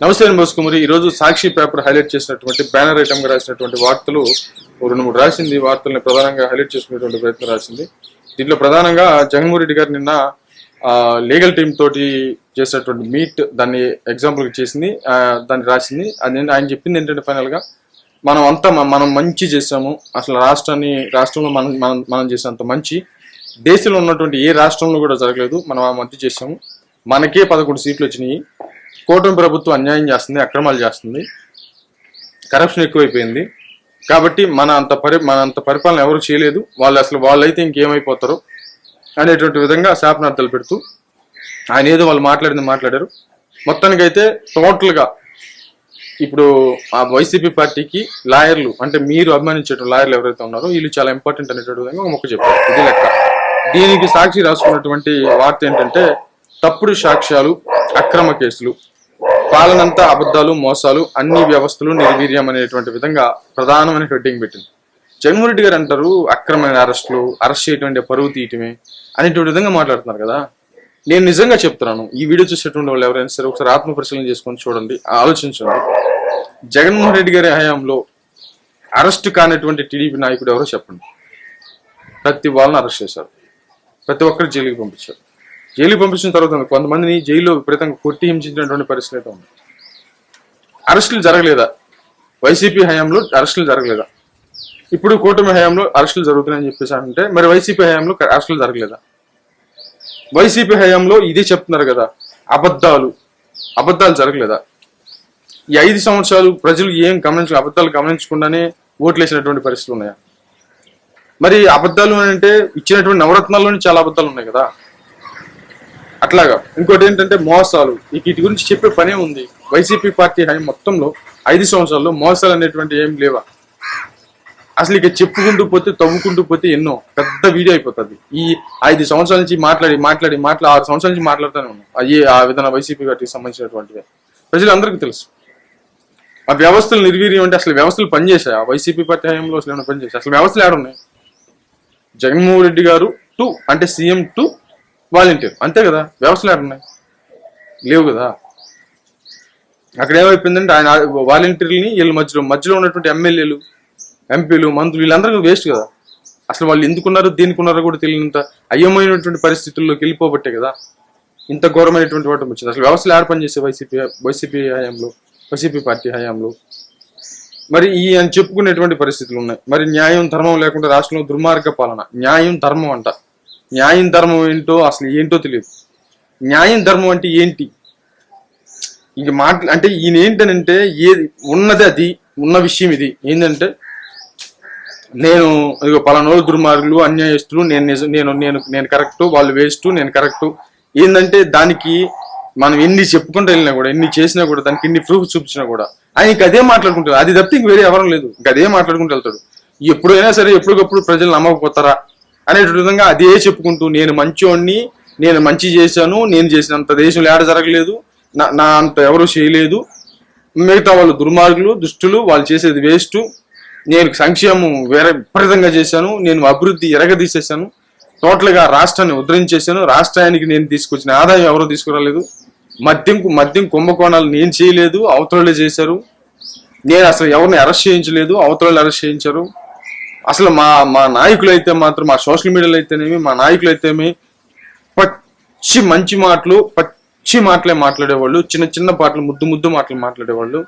నమస్తే బోసుకుమరి. ఈరోజు సాక్షి paper highlight చేసినటువంటి బ్యానర్ ఐటమ్ గా రాసినటువంటి వార్తలు 2-3 రాసింది. వార్తల్ని ప్రధానంగా హైలైట్ చేసుకునేటువంటి ప్రయత్నం రాసింది. దీంట్లో ప్రధానంగా జగన్మోహన్ రెడ్డి గారు నిన్న లీగల్ టీమ్ తోటి చేసినటువంటి మీట్ దాన్ని ఎగ్జాంపుల్ చేసింది, దాన్ని రాసింది. అది ఆయన చెప్పింది ఏంటంటే ఫైనల్ గా మనం మంచి చేసాము, అసలు రాష్ట్రంలో మనం చేసినంత మంచి దేశంలో ఉన్నటువంటి ఏ రాష్ట్రంలో కూడా జరగలేదు. మనం మంచి చేసాము, మనకే 11 సీట్లు వచ్చినాయి. కూటమి ప్రభుత్వం అన్యాయం చేస్తుంది, అక్రమాలు చేస్తుంది, కరప్షన్ ఎక్కువైపోయింది. కాబట్టి మన అంత పరిపాలన ఎవరు చేయలేదు, వాళ్ళైతే ఇంకేమైపోతారు అనేటువంటి విధంగా శాపనార్థాలు పెడుతూ ఆయన ఏదో వాళ్ళు మాట్లాడారు. మొత్తానికైతే టోటల్గా ఇప్పుడు ఆ వైసీపీ పార్టీకి లాయర్లు, అంటే మీరు అభిమానించేటువంటి లాయర్లు ఎవరైతే ఉన్నారో వీళ్ళు చాలా ఇంపార్టెంట్ అనేటువంటి విధంగా ఒక మొక్క చెప్పారు. ఇది లెక్క. దీనికి సాక్షి రాసుకున్నటువంటి వార్త ఏంటంటే తప్పుడు సాక్ష్యాలు, అక్రమ కేసులు, పాలనంతా అబద్ధాలు, మోసాలు, అన్ని వ్యవస్థలు నిర్వీర్యం అనేటువంటి విధంగా ప్రధానమైన హెడ్డింగ్ పెట్టింది. జగన్మోహన్ రెడ్డి గారు అంటారు అక్రమమైన అరెస్ట్ చేయటువంటి పరువు తీయటమే అనేటువంటి విధంగా మాట్లాడుతున్నారు కదా. నేను నిజంగా చెప్తున్నాను, ఈ వీడియో చూసేటువంటి వాళ్ళు ఎవరైనా సరే ఒకసారి ఆత్మ పరిశీలన చేసుకొని చూడండి, ఆలోచించండి. జగన్మోహన్ రెడ్డి గారి హయాంలో అరెస్ట్ కానటువంటి టీడీపీ నాయకుడు ఎవరో చెప్పండి. ప్రతి వాళ్ళని అరెస్ట్ చేశారు, ప్రతి ఒక్కరు జైలుకి పంపించారు. జైలుకి పంపించిన తర్వాత కొంతమందిని జైల్లో విపరీతంగా కొట్టి హింసించినటువంటి పరిస్థితి అయితే ఉంది. అరెస్టులు జరగలేదా? వైసీపీ హయాంలో అరెస్టులు జరగలేదా? ఇప్పుడు కూటమి హయాంలో అరెస్టులు జరుగుతున్నాయని చెప్పేసి అంటే మరి వైసీపీ హయాంలో అరెస్టులు జరగలేదా? వైసీపీ హయాంలో ఇదే చెప్తున్నారు కదా, అబద్ధాలు జరగలేదా? ఈ 5 సంవత్సరాలు ప్రజలు అబద్ధాలు గమనించకుండానే ఓట్లు వేసినటువంటి పరిస్థితులు ఉన్నాయా? మరి అబద్ధాలు అంటే ఇచ్చినటువంటి నవరత్నాల్లోని చాలా అబద్ధాలు ఉన్నాయి కదా. అట్లాగా ఇంకోటి ఏంటంటే మోసాలు. వీటి గురించి చెప్పే పనే ఉంది. వైసీపీ పార్టీ హయాం మొత్తంలో 5 సంవత్సరాల్లో మోసాలు అనేటువంటి ఏం లేవా? అసలు ఇక చెప్పుకుంటూ పోతే తవ్వుకుంటూ పోతే ఎన్నో పెద్ద వీడియో అయిపోతుంది. ఈ 5 సంవత్సరాల నుంచి మాట్లాడి 6 సంవత్సరాల నుంచి మాట్లాడుతూనే ఉన్నాం. ఆ విధాన వైసీపీ పార్టీకి సంబంధించినటువంటివి ప్రజలందరికీ తెలుసు. ఆ వ్యవస్థలు నిర్వీర్యం అంటే అసలు వ్యవస్థలు పనిచేసాయి ఆ వైసీపీ పార్టీ హయాంలో? అసలు ఏమైనా పనిచేసాయి? అసలు వ్యవస్థలు ఏడున్నాయి? జగన్మోహన్ రెడ్డి గారు అంటే సీఎం టు వాలంటీర్, అంతే కదా. వ్యవస్థలు ఏడున్నాయి? లేవు కదా. అక్కడ ఏమైపోయిందంటే ఆయన వాలంటీర్ని వీళ్ళ మధ్యలో ఉన్నటువంటి ఎమ్మెల్యేలు, ఎంపీలు, మంత్రులు వీళ్ళందరూ వేస్ట్ కదా. అసలు వాళ్ళు ఎందుకున్నారో దేనికున్నారో కూడా తెలియనంత అయ్యమైనటువంటి పరిస్థితుల్లోకి వెళ్ళిపోబట్టే కదా ఇంత ఘోరమైనటువంటి వాటి వచ్చింది. అసలు వ్యవస్థలు ఏడ పనిచేసే వైసీపీ పార్టీ హయాంలో? మరి అని చెప్పుకునేటువంటి పరిస్థితులు ఉన్నాయి. మరి న్యాయం ధర్మం లేకుండా రాష్ట్రంలో దుర్మార్గ పాలన. న్యాయం ధర్మం అంట. న్యాయం ధర్మం ఏంటో అసలు ఏంటో తెలియదు. న్యాయం ధర్మం అంటే ఏంటి? ఇంక అంటే ఈయన ఏంటనంటే ఏది ఉన్నది అది ఉన్న విషయం ఇది ఏంటంటే నేను పలానోళ్ళు దుర్మార్గులు, అన్యాయస్తులు, నేను కరెక్ట్, వాళ్ళు వేస్ట్, నేను కరెక్ట్. ఏంటంటే దానికి మనం ఎన్ని చెప్పుకుంటూ వెళ్ళినా కూడా, ఎన్ని చేసినా కూడా, దానికి ఎన్ని ప్రూఫ్ చూపించినా కూడా ఆయనకి అదే మాట్లాడుకుంటారు. అది తప్పితే ఇంక వేరే ఎవరం లేదు. ఇంక అదే మాట్లాడుకుంటూ వెళ్తాడు. ఎప్పుడైనా సరే ఎప్పటికప్పుడు ప్రజలు నమ్మకపోతారా అనేటువంటి విధంగా అదే చెప్పుకుంటూ నేను మంచోడిని, నేను మంచి చేశాను, నేను చేసినంత దేశంలో ఏడ జరగలేదు, నా అంత ఎవరు చేయలేదు, మిగతా వాళ్ళు దుర్మార్గులు, దుష్టులు, వాళ్ళు చేసేది వేస్ట్, నేను సంక్షేమం విపరీతంగా చేశాను, నేను అభివృద్ధి ఎరగదీసేశాను, టోటల్గా రాష్ట్రాన్ని ఉద్ధరించేశాను, రాష్ట్రానికి నేను తీసుకొచ్చిన ఆదాయం ఎవరో తీసుకురాలేదు, మద్యం కుంభకోణాలు నేను చేయలేదు, అవతలే చేశారు, నేను అసలు ఎవరిని అరెస్ట్ చేయించలేదు, అవతలే అరెస్ట్ చేయించారు. అసలు మా నాయకులు అయితే మాత్రం, మా సోషల్ మీడియాలో అయితేనేమి, మా నాయకులు అయితేమి మంచి మాటలే మాట్లాడేవాళ్ళు, చిన్న పాటలు, ముద్దు మాటలు మాట్లాడేవాళ్ళు.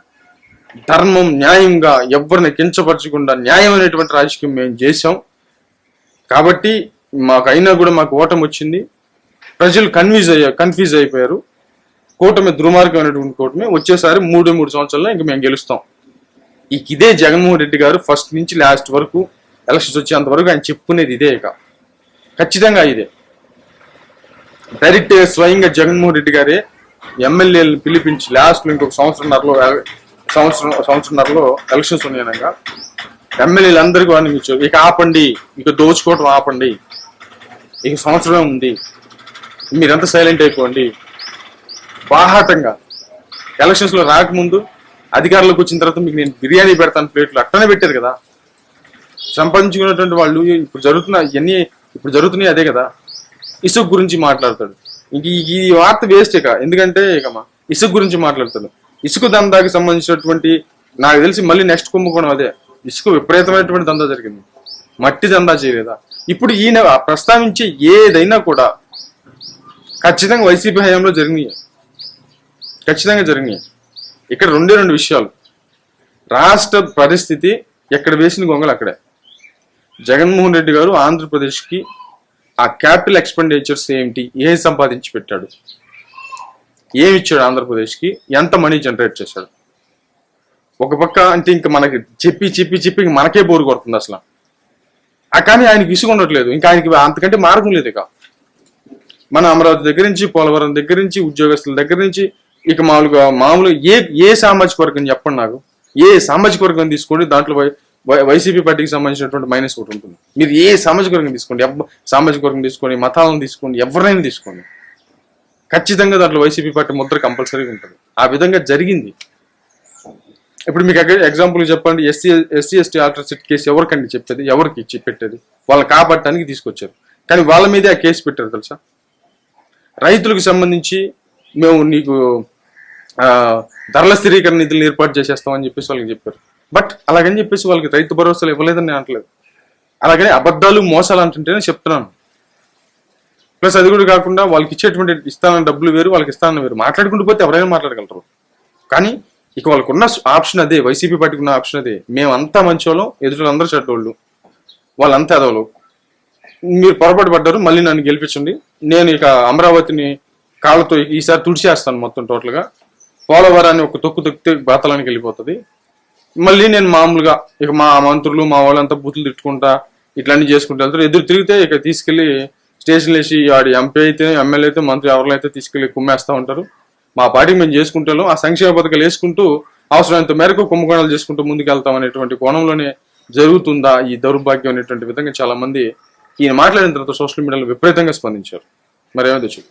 ధర్మం, న్యాయంగా ఎవరిని కించపరచకుండా న్యాయమైనటువంటి రాజకీయం మేము చేసాం. కాబట్టి మాకైనా కూడా మాకు ఓటమి వచ్చింది. ప్రజలు కన్ఫ్యూజ్ అయిపోయారు. కూటమి దుర్మార్గమైనటువంటి కూటమి వచ్చేసారి 3 సంవత్సరాల్లో ఇంక మేము గెలుస్తాం. ఇదే జగన్మోహన్ రెడ్డి గారు ఫస్ట్ నుంచి లాస్ట్ వరకు ఎలక్షన్స్ వచ్చేంత వరకు ఆయన చెప్పుకునేది ఇదే. ఖచ్చితంగా ఇదే. డైరెక్ట్ స్వయంగా జగన్మోహన్ రెడ్డి గారే ఎమ్మెల్యేలను పిలిపించి లాస్ట్ ఇంకొక సంవత్సరంన్నరలో ఎలక్షన్స్ ఉన్నాయనగా ఎమ్మెల్యేలందరికీ అనిపించారు, ఇక ఆపండి, ఇక దోచుకోవటం ఆపండి, ఇక సంవత్సరమే ఉంది, మీరంతా సైలెంట్ అయిపోండి. బాహాటంగా ఎలక్షన్స్ లో రాకముందు అధికారంలోకి వచ్చిన తర్వాత మీకు నేను బిర్యానీ పెడతాను ప్లేట్లు అట్టనే పెట్టారు కదా. సంపాదించుకున్నటువంటి వాళ్ళు ఇప్పుడు జరుగుతున్నాయి అదే కదా. ఇసుక గురించి మాట్లాడతాడు. ఇంక ఈ వార్త వేస్ట్ ఎందుకంటే ఇసుక గురించి మాట్లాడతాడు. ఇసుక దందాకి సంబంధించినటువంటి నాకు తెలిసి మళ్ళీ నెక్స్ట్ కుంభకోణం అదే. ఇసుక విపరీతమైనటువంటి దందా జరిగింది, మట్టి దందా చేయలేదా? ఇప్పుడు ఈయన ప్రస్తావించే ఏదైనా కూడా ఖచ్చితంగా వైసీపీ హయాంలో జరిగినాయి, ఖచ్చితంగా జరిగినాయి. ఇక్కడ రెండు విషయాలు. రాష్ట్ర పరిస్థితి ఎక్కడ వేసిన గొంగలు అక్కడే. జగన్మోహన్ రెడ్డి గారు ఆంధ్రప్రదేశ్కి ఆ క్యాపిటల్ ఎక్స్పెండిచర్స్ ఏమిటి, ఏం సంపాదించి పెట్టాడు, ఏమి ఇచ్చాడు ఆంధ్రప్రదేశ్కి, ఎంత మనీ జనరేట్ చేశాడు. ఒక పక్క అంటే ఇంకా మనకి చెప్పి మనకే బోరు కొడుతుంది అసలు. కానీ ఆయనకి విసుగు ఉండట్లేదు, ఇంకా ఆయనకి అంతకంటే మార్గం లేదు. ఇక మన అమరావతి దగ్గర నుంచి, పోలవరం దగ్గర నుంచి, ఉద్యోగస్తుల దగ్గర నుంచి, ఇక మామూలుగా ఏ సామాజిక వర్గం చెప్పండి నాకు, ఏ సామాజిక వర్గం తీసుకోండి, దాంట్లో వైసీపీ పార్టీకి సంబంధించినటువంటి మైనస్ ఒకటి ఉంటుంది. మీరు ఏ సామాజిక వర్గం తీసుకోండి, సామాజిక వర్గం తీసుకోండి, మతాలను తీసుకోండి, ఎవరినైనా తీసుకోండి, ఖచ్చితంగా దాంట్లో వైసీపీ పార్టీ ముద్ర కంపల్సరీగా ఉంటుంది. ఆ విధంగా జరిగింది. ఇప్పుడు మీకు ఎగ్జాంపుల్ చెప్పండి, ఎస్సీ ఎస్టీ ఆల్టర్నేట్ కేసు ఎవరికండి చెప్పేది, ఎవరికి పెట్టేది? వాళ్ళని కాపాడటానికి తీసుకొచ్చారు, కానీ వాళ్ళ మీదే ఆ కేసు పెట్టారు తెలుసా. రైతులకు సంబంధించి మేము నీకు ధరల స్థిరీకరణ నిధులను ఏర్పాటు చేసేస్తామని చెప్పేసి వాళ్ళకి చెప్పారు. బట్ అలాగని చెప్పేసి వాళ్ళకి రైతు భరోసాలు ఇవ్వలేదని నేను అనట్లేదు, అలాగని అబద్ధాలు మోసాలు అంటుంటేనే చెప్తున్నాను. ప్లస్ అది కూడా కాకుండా వాళ్ళకి ఇచ్చేటువంటి ఇస్తానన్న డబ్బులు వేరు, వాళ్ళకి ఇస్తానన్న వేరు. మాట్లాడుకుంటూ పోతే ఎవరైనా మాట్లాడగలరు, కానీ ఇక వాళ్ళకు ఉన్న ఆప్షన్ అదే, వైసీపీ పార్టీకి ఉన్న ఆప్షన్ అదే. మేమంతా మంచోళ్ళం, ఎదుటిలందరూ చెడ్డోళ్ళు, వాళ్ళంతా ఎదవలు, మీరు పొరపాటు పడ్డారు, మళ్ళీ నన్ను గెలిపించండి, నేను ఇక అమరావతిని కాళ్ళతో ఈసారి తుడిచేస్తాను మొత్తం టోటల్గా, పోలవరాన్ని ఒక తొక్కితే బాతలానికి వెళ్ళిపోతుంది, మళ్ళీ నేను మామూలుగా ఇక మా మంత్రులు మా వాళ్ళంతా బూతులు తిట్టుకుంటా ఇట్లన్నీ చేసుకుంటూ వెళ్తారు. ఎదురు తిరిగితే ఇక తీసుకెళ్లి స్టేషన్లు వేసి ఆడి ఎంపీ అయితే, ఎమ్మెల్యే అయితే, మంత్రి ఎవరిలో అయితే తీసుకెళ్లి కుమ్మేస్తా ఉంటారు. మా పార్టీకి మేము చేసుకుంటాం, ఆ సంక్షేమ పథకాలు వేసుకుంటూ అవసరమైనంత మేరకు కుంభకోణాలు చేసుకుంటూ ముందుకు వెళ్తాం అనేటువంటి కోణంలోనే జరుగుతుందా ఈ దౌర్భాగ్యం అనేటువంటి విధంగా చాలా మంది ఈయన మాట్లాడిన తర్వాత సోషల్ మీడియాలో విపరీతంగా స్పందించారు. మరేమో చెప్పు.